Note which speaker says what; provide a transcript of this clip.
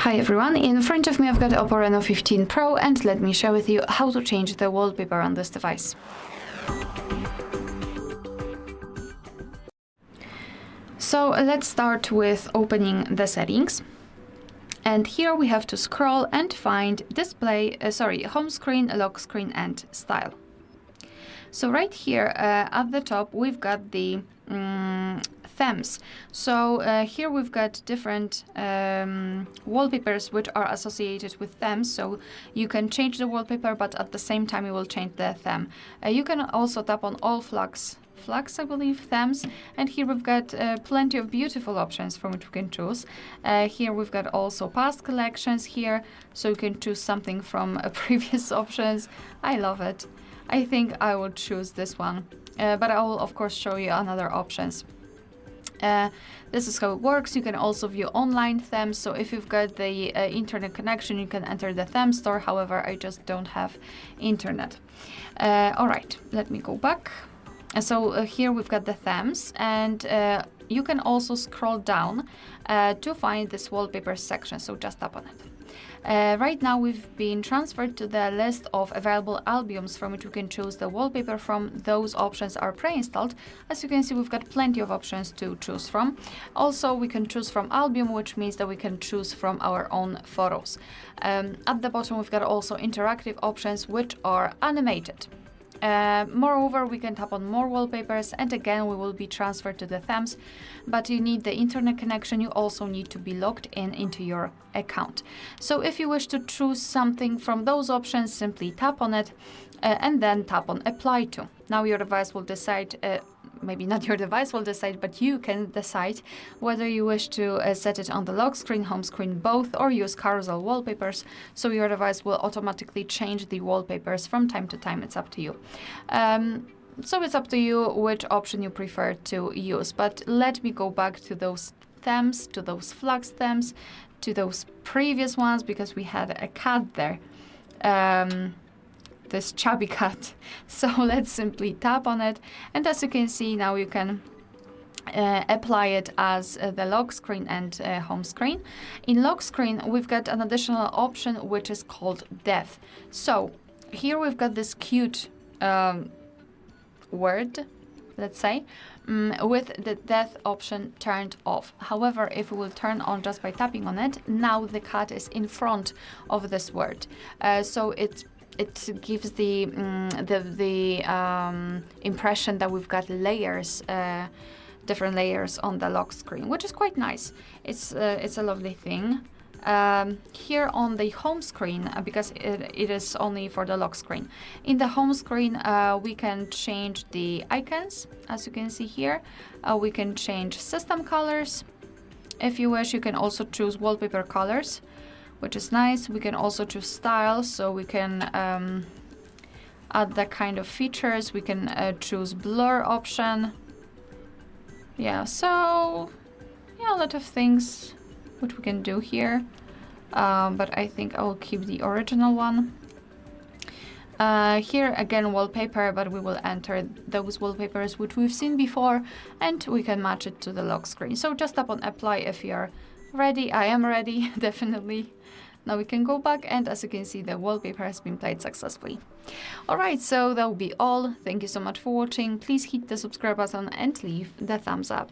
Speaker 1: Hi everyone, in front of me I've got OPPO Reno15 Pro and let me share with you how to change the wallpaper on this device. So let's start with opening the settings. And here we have to scroll and find home screen, lock screen and style. So right here at the top we've got the themes. So here we've got different wallpapers which are associated with themes, so you can change the wallpaper but at the same time you will change the theme. You can also tap on all flags I believe, themes, and here we've got plenty of beautiful options from which we can choose. Here we've got also past collections here, so you can choose something from previous options. I love it. I think I will choose this one, but I will of course show you another options. This is how it works. You can also view online themes, so if you've got the internet connection you can enter the theme store. However, I just don't have internet. Alright, let me go back. So here we've got the themes, and you can also scroll down to find this wallpaper section, so just tap on it. Right now we've been transferred to the list of available albums from which we can choose the wallpaper from. Those options are pre-installed. As you can see, we've got plenty of options to choose from. Also, we can choose from album, which means that we can choose from our own photos. At the bottom, we've got also interactive options, which are animated. Moreover, we can tap on more wallpapers, and again we will be transferred to the themes, but you need the internet connection. You also need to be logged into your account. So if you wish to choose something from those options, simply tap on it and then tap on apply to. Now your device will decide, maybe not your device will decide, but you can decide whether you wish to set it on the lock screen, home screen, both, or use carousel wallpapers, so your device will automatically change the wallpapers from time to time. It's up to you. So it's up to you which option you prefer to use, but let me go back to those themes, to those flags themes, to those previous ones, because we had a cat there. This chubby cat. So let's simply tap on it, and as you can see now you can apply it as the lock screen and home screen. In lock screen we've got an additional option which is called death. So here we've got this cute word, let's say, with the death option turned off. However, if we will turn on just by tapping on it, now the cat is in front of this word, so it gives the impression that we've got layers, different layers on the lock screen, which is quite nice. It's a lovely thing. Here on the home screen, because it is only for the lock screen, in the home screen we can change the icons, as you can see here. We can change system colors. If you wish, you can also choose wallpaper colors, which is nice. We can also choose style, so we can add that kind of features. We can choose blur option. Yeah, so yeah, a lot of things which we can do here, but I think I will keep the original one. Here again wallpaper, but we will enter those wallpapers which we've seen before, and we can match it to the lock screen. So just tap on apply if you're ready. I am ready, definitely. Now we can go back, and as you can see, the wallpaper has been played successfully. Alright, so that will be all. Thank you so much for watching. Please hit the subscribe button and leave the thumbs up.